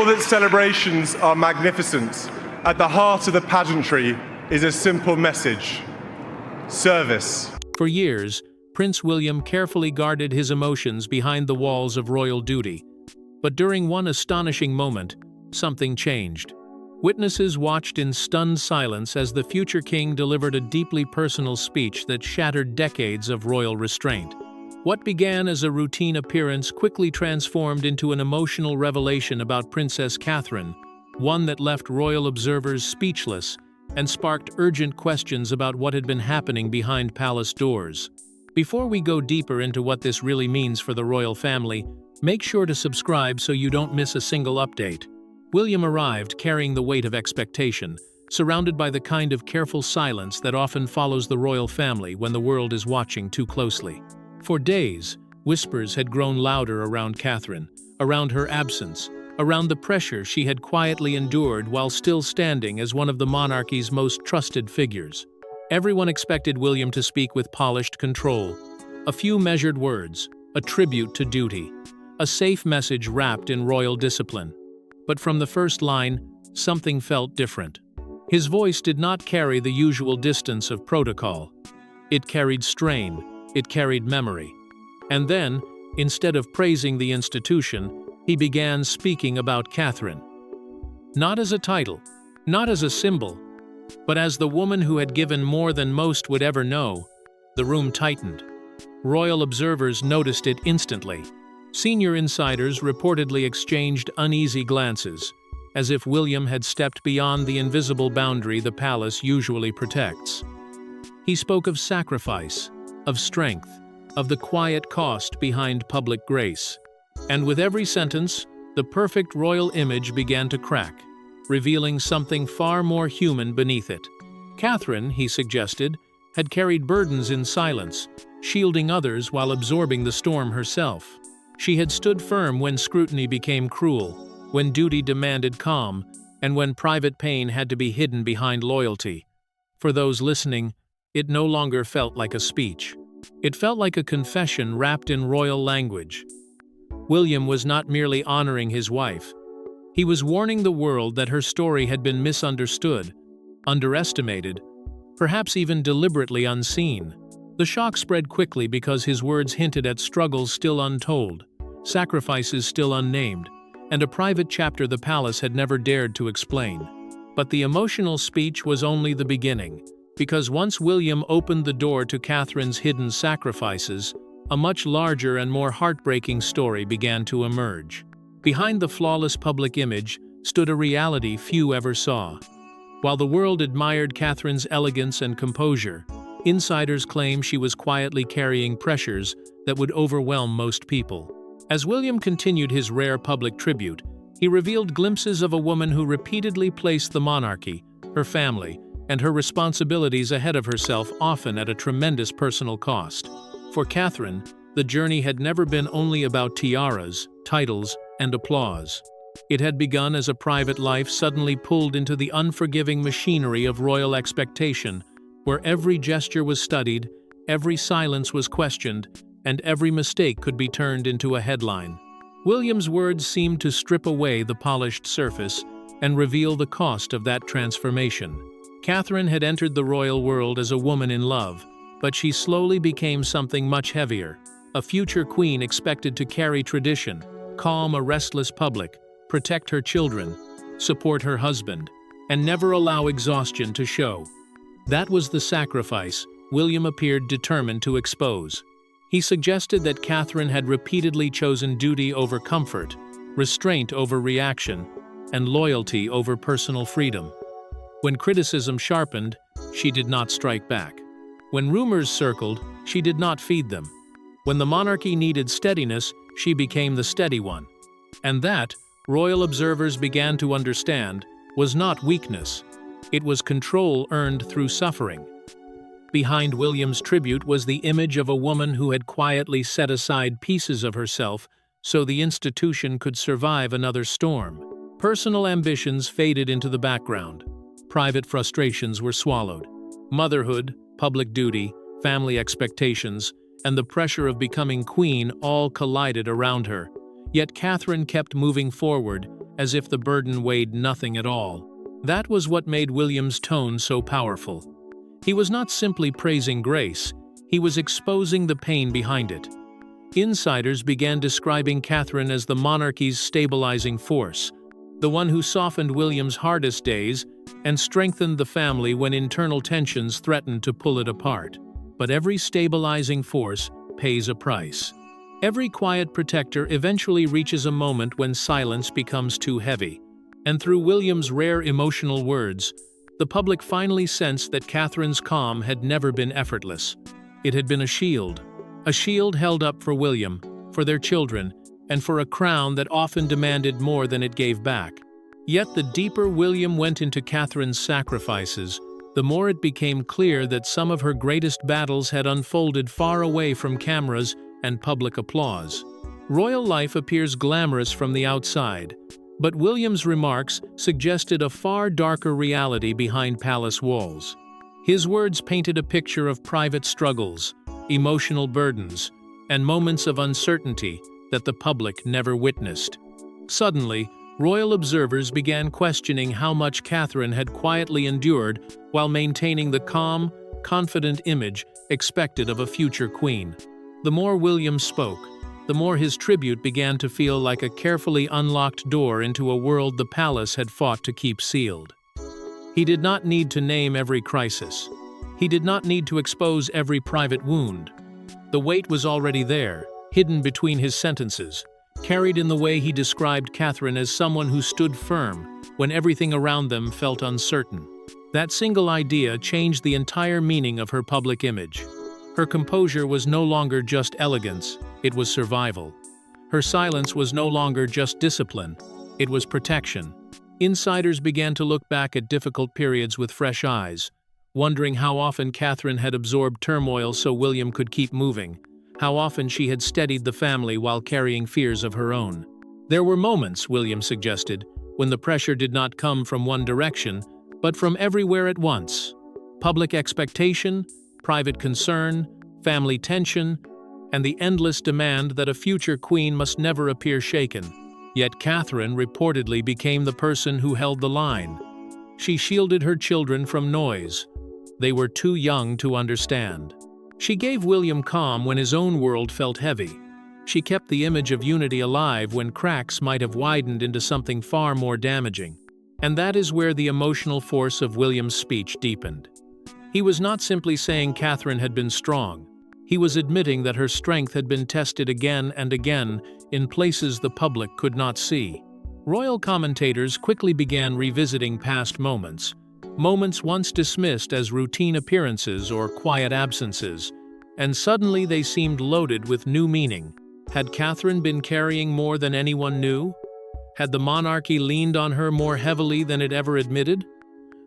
all that celebrations are magnificent, at the heart of the pageantry is a simple message: service. For years, Prince William carefully guarded his emotions behind the walls of royal duty. But during one astonishing moment, something changed. Witnesses watched in stunned silence as the future king delivered a deeply personal speech that shattered decades of royal restraint. What began as a routine appearance quickly transformed into an emotional revelation about Princess Catherine, one that left royal observers speechless and sparked urgent questions about what had been happening behind palace doors. Before we go deeper into what this really means for the royal family, make sure to subscribe so you don't miss a single update. William arrived carrying the weight of expectation, surrounded by the kind of careful silence that often follows the royal family when the world is watching too closely. For days, whispers had grown louder around Catherine, around her absence, around the pressure she had quietly endured while still standing as one of the monarchy's most trusted figures. Everyone expected William to speak with polished control. A few measured words, a tribute to duty, a safe message wrapped in royal discipline. But from the first line, something felt different. His voice did not carry the usual distance of protocol. It carried strain, it carried memory. And then, instead of praising the institution, he began speaking about Catherine. Not as a title, not as a symbol, but as the woman who had given more than most would ever know. The room tightened. Royal observers noticed it instantly. Senior insiders reportedly exchanged uneasy glances, as if William had stepped beyond the invisible boundary the palace usually protects. He spoke of sacrifice, of strength, of the quiet cost behind public grace. And with every sentence, the perfect royal image began to crack, revealing something far more human beneath it. Catherine, he suggested, had carried burdens in silence, shielding others while absorbing the storm herself. She had stood firm when scrutiny became cruel, when duty demanded calm, and when private pain had to be hidden behind loyalty. For those listening, it no longer felt like a speech. It felt like a confession wrapped in royal language. William was not merely honoring his wife. He was warning the world that her story had been misunderstood, underestimated, perhaps even deliberately unseen. The shock spread quickly because his words hinted at struggles still untold, sacrifices still unnamed, and a private chapter the palace had never dared to explain. But the emotional speech was only the beginning, because once William opened the door to Catherine's hidden sacrifices, a much larger and more heartbreaking story began to emerge. Behind the flawless public image stood a reality few ever saw. While the world admired Catherine's elegance and composure, insiders claim she was quietly carrying pressures that would overwhelm most people. As William continued his rare public tribute, he revealed glimpses of a woman who repeatedly placed the monarchy, her family, and her responsibilities ahead of herself, often at a tremendous personal cost. For Catherine, the journey had never been only about tiaras, titles, and applause. It had begun as a private life suddenly pulled into the unforgiving machinery of royal expectation, where every gesture was studied, every silence was questioned, and every mistake could be turned into a headline. William's words seemed to strip away the polished surface and reveal the cost of that transformation. Catherine had entered the royal world as a woman in love, but she slowly became something much heavier, a future queen expected to carry tradition, calm a restless public, protect her children, support her husband, and never allow exhaustion to show. That was the sacrifice William appeared determined to expose. He suggested that Catherine had repeatedly chosen duty over comfort, restraint over reaction, and loyalty over personal freedom. When criticism sharpened, she did not strike back. When rumors circled, she did not feed them. When the monarchy needed steadiness, she became the steady one. And that, royal observers began to understand, was not weakness. It was control earned through suffering. Behind William's tribute was the image of a woman who had quietly set aside pieces of herself so the institution could survive another storm. Personal ambitions faded into the background. Private frustrations were swallowed. Motherhood, public duty, family expectations, and the pressure of becoming queen all collided around her. Yet Catherine kept moving forward, as if the burden weighed nothing at all. That was what made William's tone so powerful. He was not simply praising grace, he was exposing the pain behind it. Insiders began describing Catherine as the monarchy's stabilizing force, the one who softened William's hardest days and strengthened the family when internal tensions threatened to pull it apart. But every stabilizing force pays a price. Every quiet protector eventually reaches a moment when silence becomes too heavy. And through William's rare emotional words, the public finally sensed that Catherine's calm had never been effortless. It had been a shield held up for William, for their children, and for a crown that often demanded more than it gave back. Yet the deeper William went into Catherine's sacrifices, the more it became clear that some of her greatest battles had unfolded far away from cameras and public applause. Royal life appears glamorous from the outside, but William's remarks suggested a far darker reality behind palace walls. His words painted a picture of private struggles, emotional burdens, and moments of uncertainty that the public never witnessed. Suddenly, royal observers began questioning how much Catherine had quietly endured while maintaining the calm, confident image expected of a future queen. The more William spoke, the more his tribute began to feel like a carefully unlocked door into a world the palace had fought to keep sealed. He did not need to name every crisis. He did not need to expose every private wound. The weight was already there, hidden between his sentences, carried in the way he described Catherine as someone who stood firm when everything around them felt uncertain. That single idea changed the entire meaning of her public image. Her composure was no longer just elegance, it was survival. Her silence was no longer just discipline, it was protection. Insiders began to look back at difficult periods with fresh eyes, wondering how often Catherine had absorbed turmoil so William could keep moving, how often she had steadied the family while carrying fears of her own. There were moments, William suggested, when the pressure did not come from one direction, but from everywhere at once. Public expectation, private concern, family tension, and the endless demand that a future queen must never appear shaken. Yet Catherine reportedly became the person who held the line. She shielded her children from noise. They were too young to understand. She gave William calm when his own world felt heavy. She kept the image of unity alive when cracks might have widened into something far more damaging. And that is where the emotional force of William's speech deepened. He was not simply saying Catherine had been strong. He was admitting that her strength had been tested again and again in places the public could not see. Royal commentators quickly began revisiting past moments once dismissed as routine appearances or quiet absences, and suddenly they seemed loaded with new meaning. Had Catherine been carrying more than anyone knew? Had the monarchy leaned on her more heavily than it ever admitted?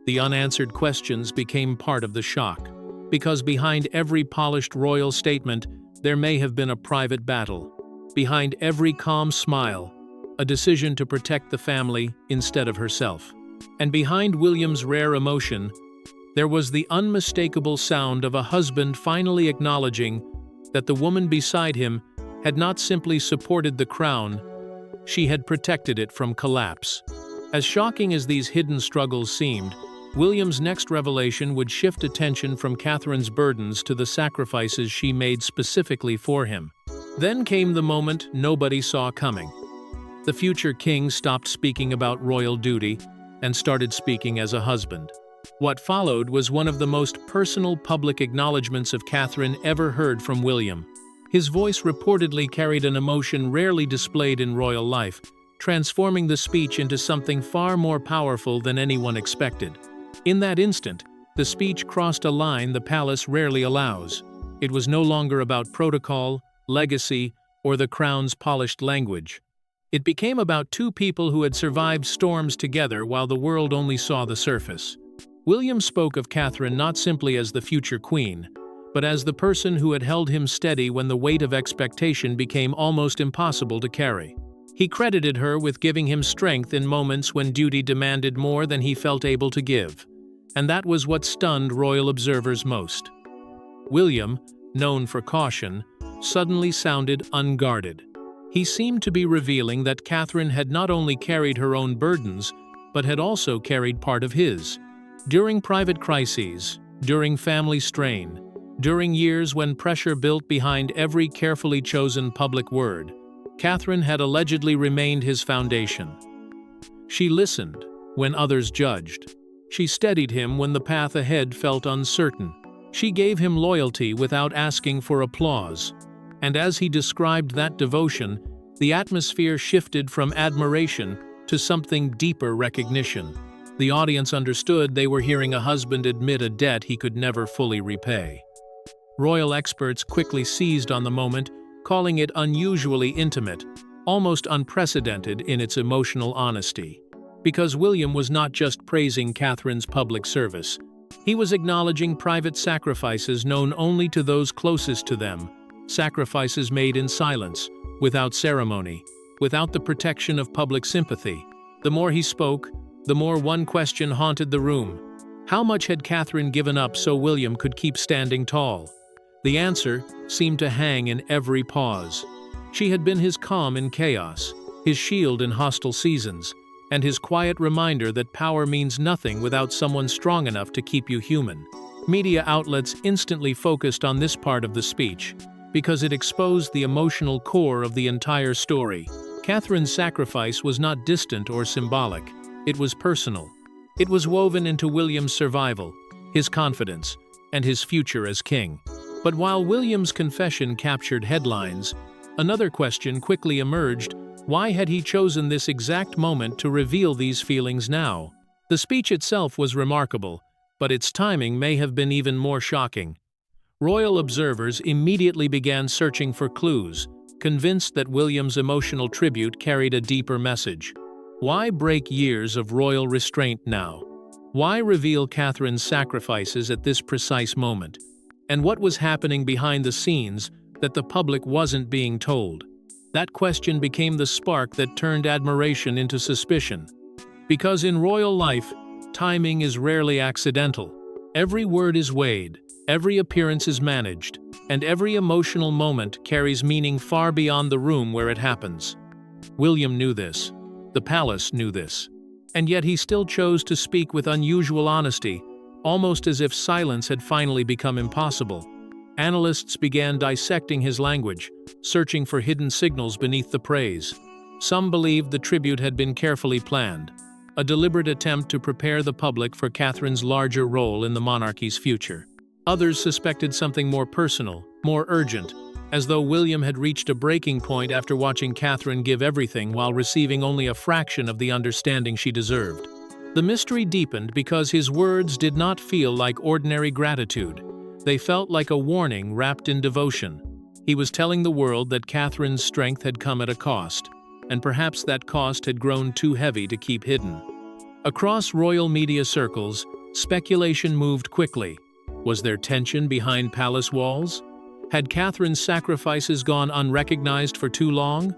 The unanswered questions became part of the shock, because behind every polished royal statement, there may have been a private battle. Behind every calm smile, a decision to protect the family instead of herself. And behind William's rare emotion, there was the unmistakable sound of a husband finally acknowledging that the woman beside him had not simply supported the crown, she had protected it from collapse. As shocking as these hidden struggles seemed, William's next revelation would shift attention from Catherine's burdens to the sacrifices she made specifically for him. Then came the moment nobody saw coming. The future king stopped speaking about royal duty and started speaking as a husband. What followed was one of the most personal public acknowledgments of Catherine ever heard from William. His voice reportedly carried an emotion rarely displayed in royal life, transforming the speech into something far more powerful than anyone expected. In that instant, the speech crossed a line the palace rarely allows. It was no longer about protocol, legacy, or the crown's polished language. It became about two people who had survived storms together while the world only saw the surface. William spoke of Catherine not simply as the future queen, but as the person who had held him steady when the weight of expectation became almost impossible to carry. He credited her with giving him strength in moments when duty demanded more than he felt able to give. And that was what stunned royal observers most. William, known for caution, suddenly sounded unguarded. He seemed to be revealing that Catherine had not only carried her own burdens, but had also carried part of his. During private crises, during family strain, during years when pressure built behind every carefully chosen public word, Catherine had allegedly remained his foundation. She listened when others judged. She steadied him when the path ahead felt uncertain. She gave him loyalty without asking for applause. And as he described that devotion, the atmosphere shifted from admiration to something deeper recognition. The audience understood they were hearing a husband admit a debt he could never fully repay. Royal experts quickly seized on the moment, calling it unusually intimate, almost unprecedented in its emotional honesty. Because William was not just praising Catherine's public service, he was acknowledging private sacrifices known only to those closest to them, sacrifices made in silence, without ceremony, without the protection of public sympathy. The more he spoke, the more one question haunted the room. How much had Catherine given up so William could keep standing tall? The answer seemed to hang in every pause. She had been his calm in chaos, his shield in hostile seasons, and his quiet reminder that power means nothing without someone strong enough to keep you human. Media outlets instantly focused on this part of the speech, because it exposed the emotional core of the entire story. Catherine's sacrifice was not distant or symbolic. It was personal. It was woven into William's survival, his confidence, and his future as king. But while William's confession captured headlines, another question quickly emerged: why had he chosen this exact moment to reveal these feelings now? The speech itself was remarkable, but its timing may have been even more shocking. Royal observers immediately began searching for clues, convinced that William's emotional tribute carried a deeper message. Why break years of royal restraint now? Why reveal Catherine's sacrifices at this precise moment? And what was happening behind the scenes that the public wasn't being told? That question became the spark that turned admiration into suspicion. Because in royal life, timing is rarely accidental. Every word is weighed, every appearance is managed, and every emotional moment carries meaning far beyond the room where it happens. William knew this. The palace knew this. And yet he still chose to speak with unusual honesty, almost as if silence had finally become impossible. Analysts began dissecting his language, searching for hidden signals beneath the praise. Some believed the tribute had been carefully planned, a deliberate attempt to prepare the public for Catherine's larger role in the monarchy's future. Others suspected something more personal, more urgent, as though William had reached a breaking point after watching Catherine give everything while receiving only a fraction of the understanding she deserved. The mystery deepened because his words did not feel like ordinary gratitude. They felt like a warning wrapped in devotion. He was telling the world that Catherine's strength had come at a cost, and perhaps that cost had grown too heavy to keep hidden. Across royal media circles, speculation moved quickly. Was there tension behind palace walls? Had Catherine's sacrifices gone unrecognized for too long?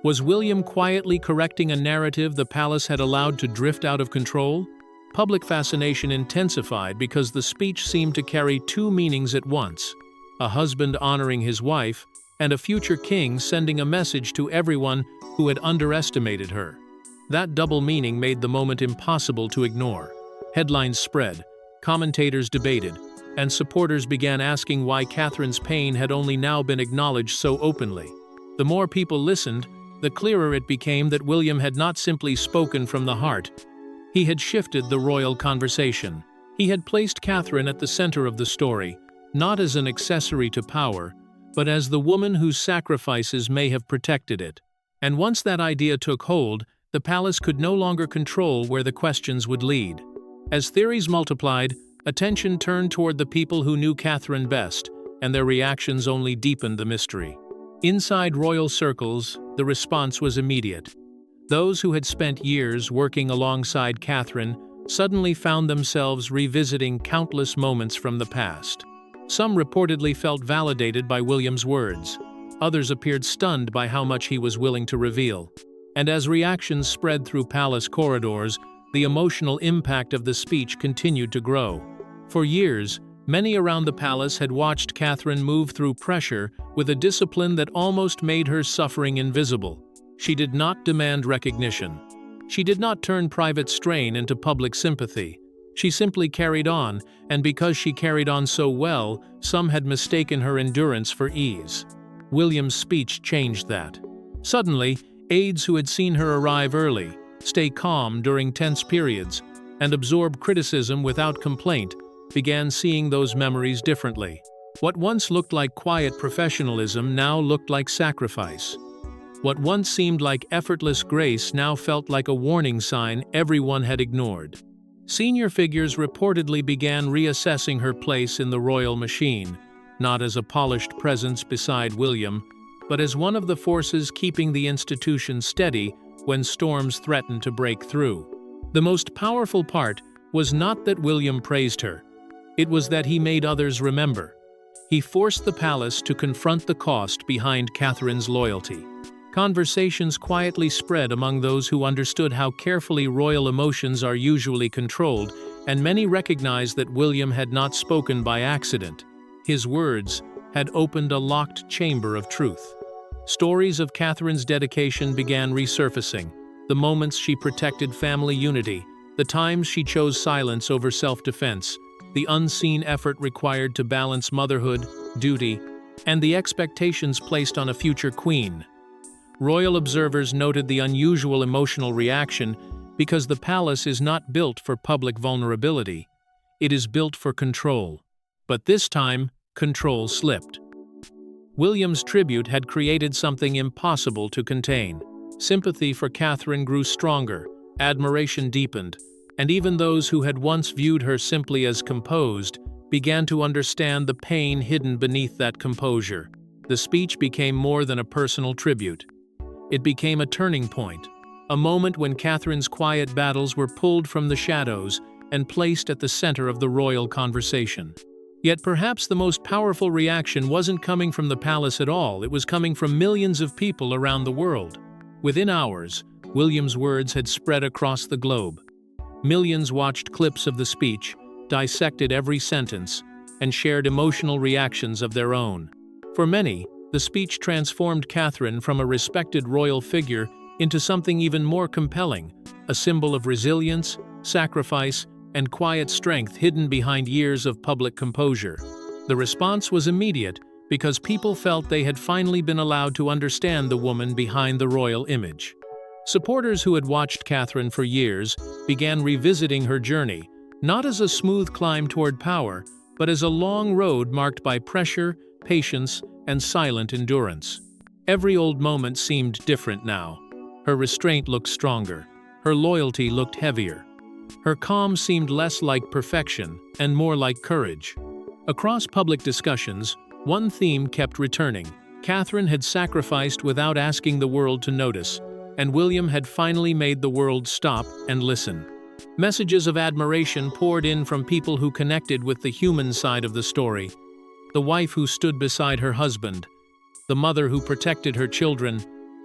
Was William quietly correcting a narrative the palace had allowed to drift out of control? Public fascination intensified because the speech seemed to carry two meanings at once: a husband honoring his wife, and a future king sending a message to everyone who had underestimated her. That double meaning made the moment impossible to ignore. Headlines spread, commentators debated, and supporters began asking why Catherine's pain had only now been acknowledged so openly. The more people listened, the clearer it became that William had not simply spoken from the heart. He had shifted the royal conversation. He had placed Catherine at the center of the story, not as an accessory to power, but as the woman whose sacrifices may have protected it. And once that idea took hold, the palace could no longer control where the questions would lead. As theories multiplied, attention turned toward the people who knew Catherine best, and their reactions only deepened the mystery. Inside royal circles, the response was immediate. Those who had spent years working alongside Catherine suddenly found themselves revisiting countless moments from the past. Some reportedly felt validated by William's words. Others appeared stunned by how much he was willing to reveal. And as reactions spread through palace corridors, the emotional impact of the speech continued to grow. For years, Many around the palace had watched Catherine move through pressure with a discipline that almost made her suffering invisible. She did not demand recognition. She did not turn private strain into public sympathy. She simply carried on, and because she carried on so well, some had mistaken her endurance for ease. William's speech changed that. Suddenly, aides who had seen her arrive early, stay calm during tense periods, and absorb criticism without complaint, began seeing those memories differently. What once looked like quiet professionalism now looked like sacrifice. What once seemed like effortless grace now felt like a warning sign everyone had ignored. Senior figures reportedly began reassessing her place in the royal machine, not as a polished presence beside William, but as one of the forces keeping the institution steady when storms threatened to break through. The most powerful part was not that William praised her. It was that he made others remember. He forced the palace to confront the cost behind Catherine's loyalty. Conversations quietly spread among those who understood how carefully royal emotions are usually controlled, and many recognized that William had not spoken by accident. His words had opened a locked chamber of truth. Stories of Catherine's dedication began resurfacing, the moments she protected family unity, the times she chose silence over self-defense, the unseen effort required to balance motherhood, duty, and the expectations placed on a future queen. Royal observers noted the unusual emotional reaction because the palace is not built for public vulnerability. It is built for control. But this time, control slipped. William's tribute had created something impossible to contain. Sympathy for Catherine grew stronger, admiration deepened, and even those who had once viewed her simply as composed began to understand the pain hidden beneath that composure. The speech became more than a personal tribute. It became a turning point, a moment when Catherine's quiet battles were pulled from the shadows and placed at the center of the royal conversation. Yet perhaps the most powerful reaction wasn't coming from the palace at all, it was coming from millions of people around the world. Within hours, William's words had spread across the globe. Millions watched clips of the speech, dissected every sentence, and shared emotional reactions of their own. For many, the speech transformed Catherine from a respected royal figure into something even more compelling, a symbol of resilience, sacrifice, and quiet strength hidden behind years of public composure. The response was immediate because people felt they had finally been allowed to understand the woman behind the royal image. Supporters who had watched Catherine for years began revisiting her journey, not as a smooth climb toward power, but as a long road marked by pressure, patience, and silent endurance. Every old moment seemed different now. Her restraint looked stronger. Her loyalty looked heavier. Her calm seemed less like perfection and more like courage. Across public discussions, one theme kept returning. Catherine had sacrificed without asking the world to notice, and William had finally made the world stop and listen. Messages of admiration poured in from people who connected with the human side of the story. The wife who stood beside her husband, the mother who protected her children,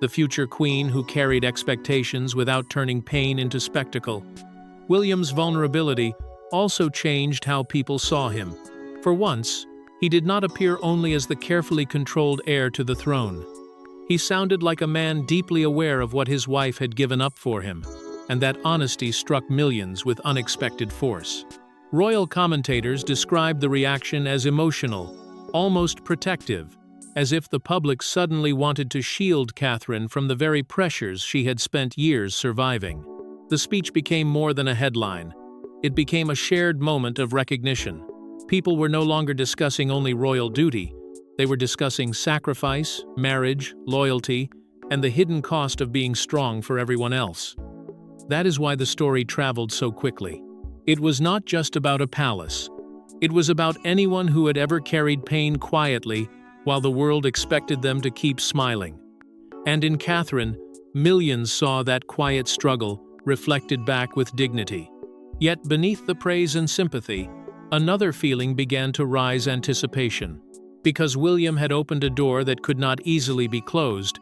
the future queen who carried expectations without turning pain into spectacle. William's vulnerability also changed how people saw him. For once, he did not appear only as the carefully controlled heir to the throne. He sounded like a man deeply aware of what his wife had given up for him, and that honesty struck millions with unexpected force. Royal commentators described the reaction as emotional, almost protective, as if the public suddenly wanted to shield Catherine from the very pressures she had spent years surviving. The speech became more than a headline. It became a shared moment of recognition. People were no longer discussing only royal duty. They were discussing sacrifice, marriage, loyalty, and the hidden cost of being strong for everyone else. That is why the story traveled so quickly. It was not just about a palace. It was about anyone who had ever carried pain quietly while the world expected them to keep smiling. And in Catherine, millions saw that quiet struggle reflected back with dignity. Yet beneath the praise and sympathy, another feeling began to rise: anticipation. Because William had opened a door that could not easily be closed,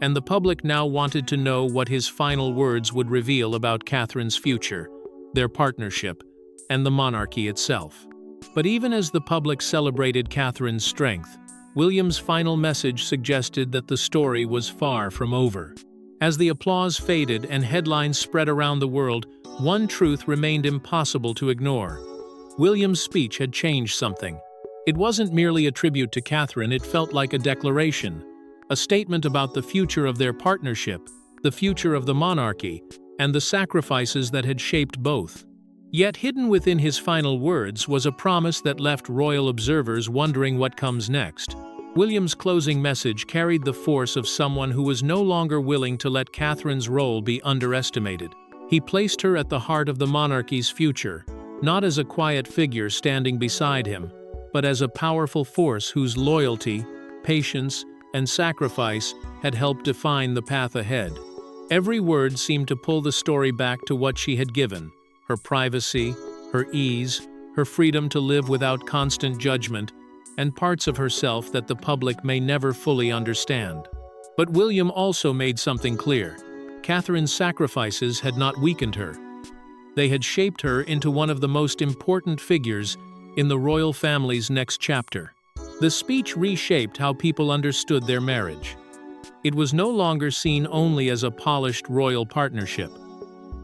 and the public now wanted to know what his final words would reveal about Catherine's future, their partnership, and the monarchy itself. But even as the public celebrated Catherine's strength, William's final message suggested that the story was far from over. As the applause faded and headlines spread around the world, one truth remained impossible to ignore. William's speech had changed something. It wasn't merely a tribute to Catherine, it felt like a declaration, a statement about the future of their partnership, the future of the monarchy, and the sacrifices that had shaped both. Yet hidden within his final words was a promise that left royal observers wondering what comes next. William's closing message carried the force of someone who was no longer willing to let Catherine's role be underestimated. He placed her at the heart of the monarchy's future, not as a quiet figure standing beside him, but as a powerful force whose loyalty, patience, and sacrifice had helped define the path ahead. Every word seemed to pull the story back to what she had given: her privacy, her ease, her freedom to live without constant judgment, and parts of herself that the public may never fully understand. But William also made something clear. Catherine's sacrifices had not weakened her. They had shaped her into one of the most important figures in the royal family's next chapter. The speech reshaped how people understood their marriage. It was no longer seen only as a polished royal partnership.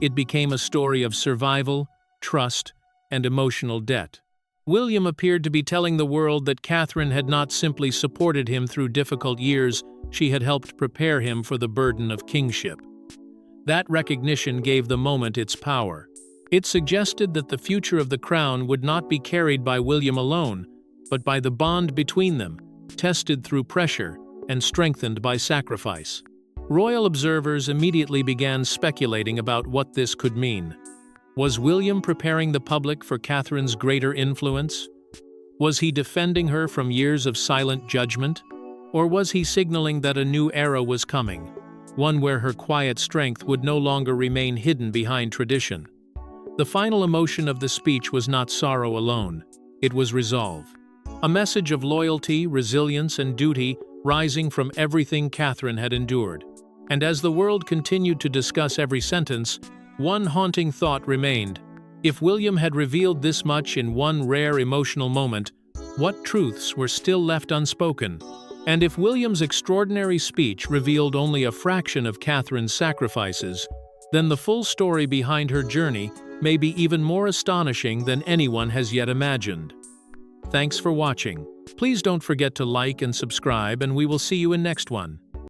It became a story of survival, trust, and emotional debt. William appeared to be telling the world that Catherine had not simply supported him through difficult years, she had helped prepare him for the burden of kingship. That recognition gave the moment its power. It suggested that the future of the crown would not be carried by William alone, but by the bond between them, tested through pressure and strengthened by sacrifice. Royal observers immediately began speculating about what this could mean. Was William preparing the public for Catherine's greater influence? Was he defending her from years of silent judgment? Or was he signaling that a new era was coming, one where her quiet strength would no longer remain hidden behind tradition? The final emotion of the speech was not sorrow alone. It was resolve. A message of loyalty, resilience, and duty rising from everything Catherine had endured. And as the world continued to discuss every sentence, one haunting thought remained. If William had revealed this much in one rare emotional moment, what truths were still left unspoken? And if William's extraordinary speech revealed only a fraction of Catherine's sacrifices, then the full story behind her journey may be even more astonishing than anyone has yet imagined. Thanks for watching. Please don't forget to like and subscribe, and we will see you in next one.